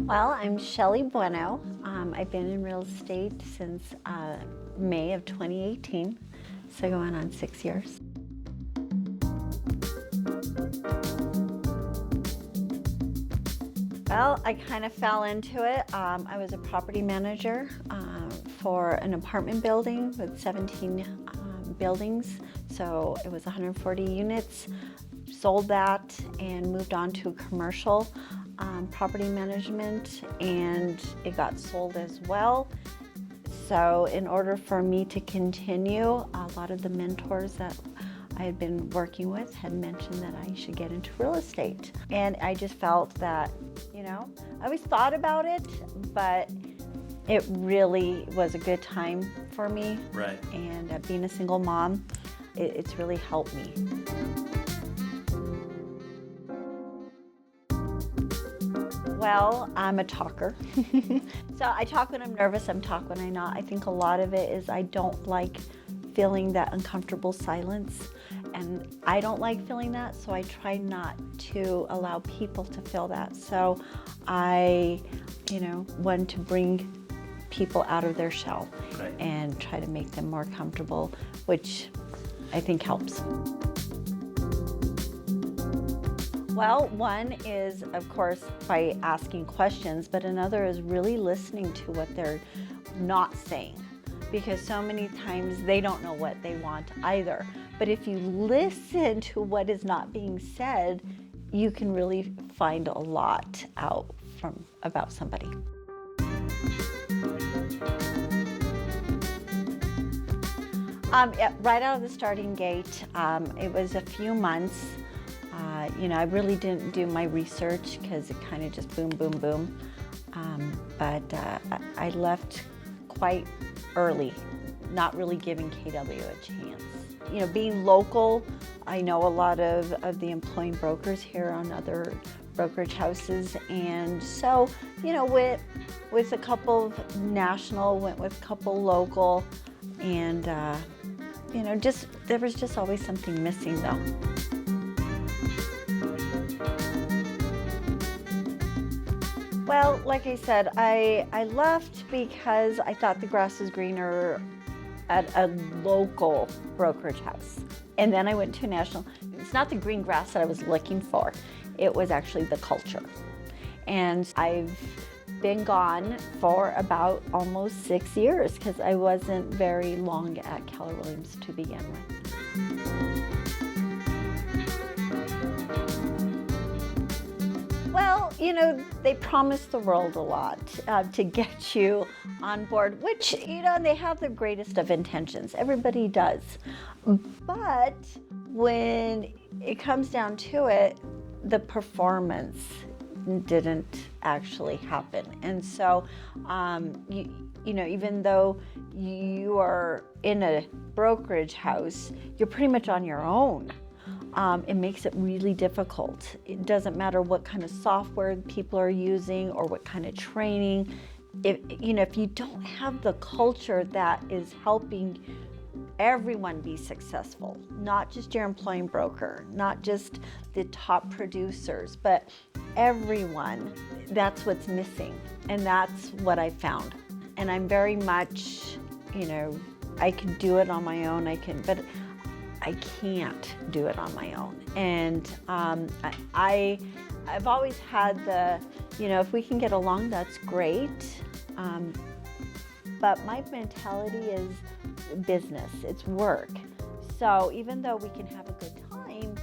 Well, I'm Shelly Bueno. I've been in real estate since May of 2018, so going on 6 years. Well, I kind of fell into it. I was a property manager for an apartment building with 17 buildings, so it was 140 units. Sold that and moved on to commercial property management, and it got sold as well. So in order for me to continue, a lot of the mentors that I had been working with had mentioned that I should get into real estate. And I just felt that, I always thought about it, but it really was a good time for me. Right. And being a single mom, it's really helped me. Well, I'm a talker. So I talk when I'm nervous, I'm talk when I'm not. I think a lot of it is I don't like feeling that uncomfortable silence, and I don't like feeling that, so I try not to allow people to feel that. So I, want to bring people out of their shell. Right. And try to make them more comfortable, which I think helps. Well, one is, of course, by asking questions, but another is really listening to what they're not saying, because so many times they don't know what they want either. But if you listen to what is not being said, you can really find a lot out about somebody. Right out of the starting gate, it was a few months. I really didn't do my research because it kind of just boom, boom, boom. But I left quite early, not really giving KW a chance. Being local, I know a lot of the employing brokers here on other brokerage houses. And so, went with a couple of national, went with a couple local, and, there was just always something missing though. Well, like I said, I left because I thought the grass was greener at a local brokerage house. And then I went to a national. It's not the green grass that I was looking for. It was actually the culture. And I've been gone for about almost 6 years because I wasn't very long at Keller Williams to begin with. Well, they promise the world a lot to get you on board, which, they have the greatest of intentions. Everybody does. But when it comes down to it, the performance didn't actually happen. And so, even though you are in a brokerage house, you're pretty much on your own. It makes it really difficult. It doesn't matter what kind of software people are using or what kind of training. If you don't have the culture that is helping everyone be successful, not just your employing broker, not just the top producers, but everyone, that's what's missing. And that's what I found. And I'm very much, I can do it on my own, but I can't do it on my own. And I've always had if we can get along, that's great. But my mentality is business, it's work. So even though we can have a good time, you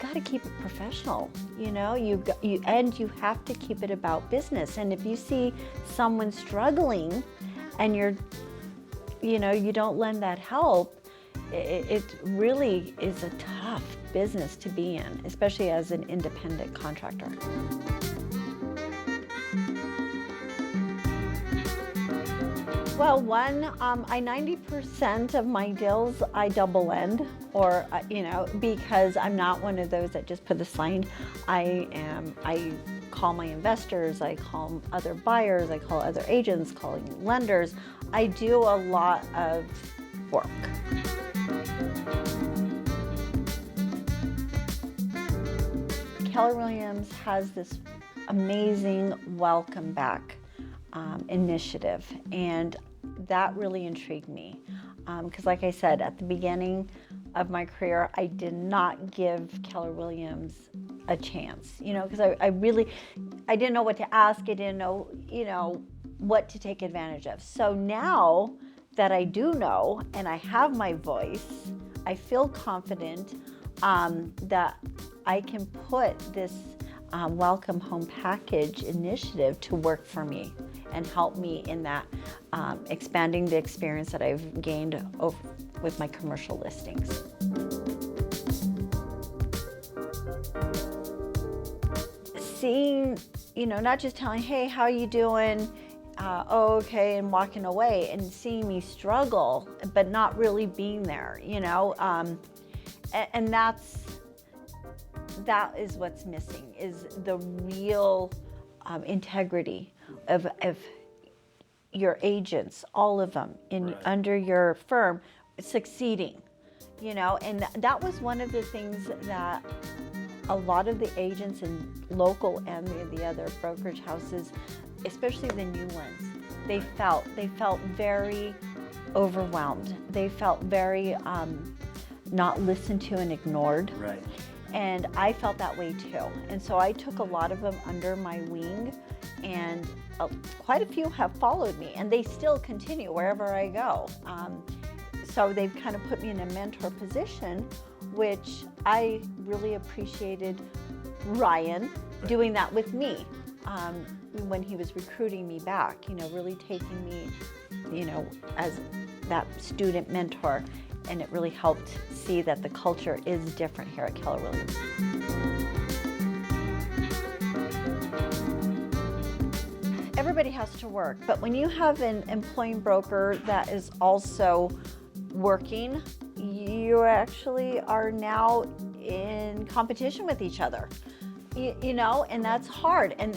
got to keep it professional. You have to keep it about business. And if you see someone struggling and you don't lend that help, it really is a tough business to be in, especially as an independent contractor. Well, 90% of my deals I double lend, or because I'm not one of those that just put the sign. I call my investors, I call other buyers, I call other agents, calling lenders. I do a lot of work. Keller Williams has this amazing welcome back initiative, and that really intrigued me. Because like I said, at the beginning of my career, I did not give Keller Williams a chance, because I didn't know what to ask. I didn't know, what to take advantage of. So now that I do know and I have my voice, I feel confident that I can put this welcome home package initiative to work for me and help me in that expanding the experience that I've gained with my commercial listings. Seeing, not just telling, hey, how are you doing? Oh, okay, and walking away, and seeing me struggle, but not really being there, and that is what's missing, is the real integrity of your agents, all of them under your firm, succeeding, and that was one of the things that a lot of the agents in local and the other brokerage houses, especially the new ones, they felt very overwhelmed. They felt very not listened to and ignored. Right. And I felt that way too. And so I took a lot of them under my wing, and quite a few have followed me, and they still continue wherever I go. So they've kind of put me in a mentor position, which I really appreciated Ryan doing that with me when he was recruiting me back, really taking me, as that student mentor. And it really helped see that the culture is different here at Keller Williams. Everybody has to work, but when you have an employing broker that is also working, you actually are now in competition with each other, and that's hard. And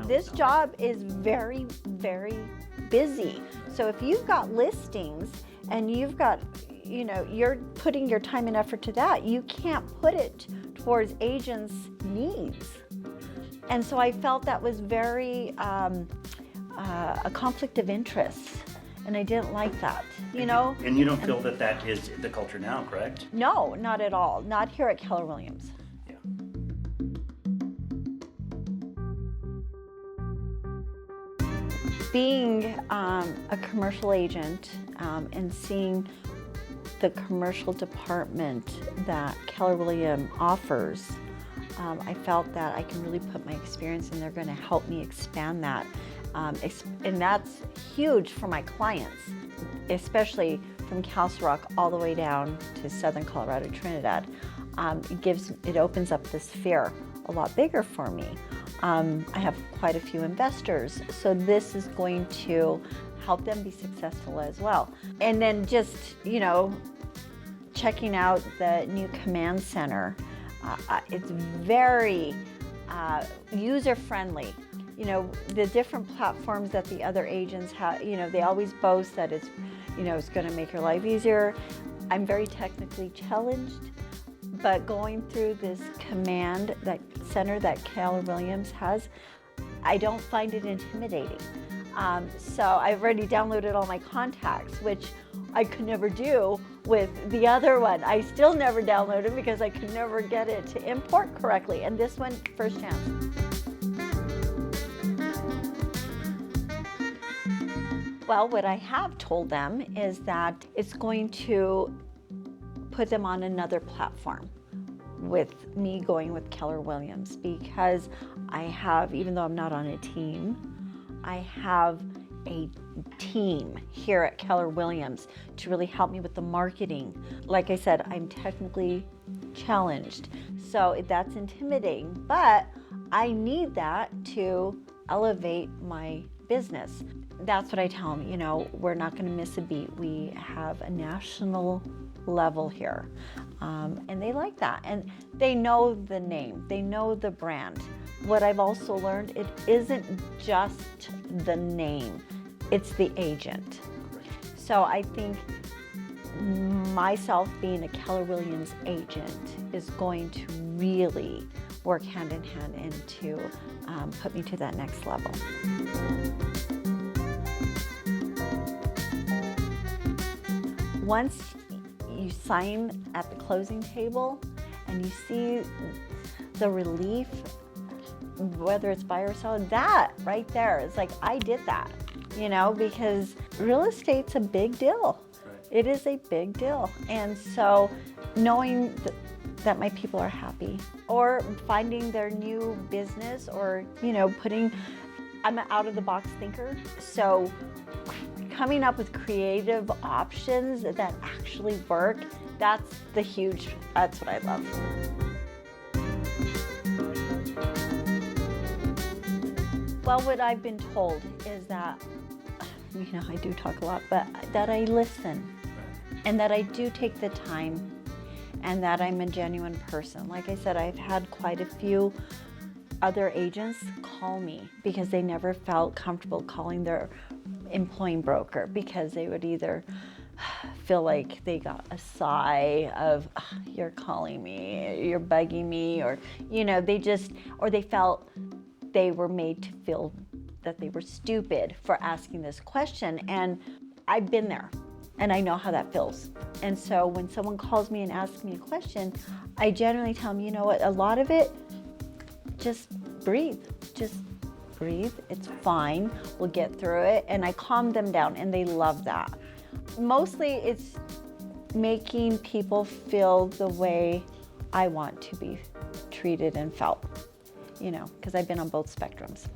this job is very, very busy. So if you've got listings and you've got, you're putting your time and effort to that, you can't put it towards agents' needs. And so I felt that was very a conflict of interest, and I didn't like that, And you don't feel that is the culture now, correct? No, not at all. Not here at Keller Williams. Yeah. Being a commercial agent and seeing the commercial department that Keller Williams offers, I felt that I can really put my experience, and they're going to help me expand that. And that's huge for my clients, especially from Castle Rock all the way down to Southern Colorado, Trinidad. It opens up the sphere a lot bigger for me. I have quite a few investors, so this is going to help them be successful as well. And then just, checking out the new command center. It's very user-friendly. The different platforms that the other agents have, they always boast that it's going to make your life easier. I'm very technically challenged, but going through this command center that Keller Williams has, I don't find it intimidating. So I've already downloaded all my contacts, which I could never do with the other one. I still never downloaded because I could never get it to import correctly. And this one, first chance. Well, what I have told them is that it's going to put them on another platform with me going with Keller Williams, because I have, even though I'm not on a team, I have a team here at Keller Williams to really help me with the marketing. Like I said, I'm technically challenged, so that's intimidating, but I need that to elevate my business. That's what I tell them, we're not going to miss a beat. We have a national level here, and they like that, and they know the name, they know the brand. What I've also learned, it isn't just the name, it's the agent. So I think myself being a Keller Williams agent is going to really work hand in hand and to put me to that next level. Once you sign at the closing table and you see the relief, whether it's buyer or seller, that right there is like, I did that, because real estate's a big deal. Right. It is a big deal. And so knowing that my people are happy, or finding their new business, or, I'm an out of the box thinker. So coming up with creative options that actually work, that's what I love. Well, what I've been told is that, I do talk a lot, but that I listen, and that I do take the time, and that I'm a genuine person. Like I said, I've had quite a few other agents call me because they never felt comfortable calling their employing broker, because they would either feel like they got a sigh of, you're calling me, you're bugging me, or, they felt they were made to feel that they were stupid for asking this question. And I've been there, and I know how that feels. And so when someone calls me and asks me a question, I generally tell them, you know what, a lot of it, just breathe. Just breathe. It's fine. We'll get through it. And I calm them down, and they love that. Mostly it's making people feel the way I want to be treated and felt, because I've been on both spectrums.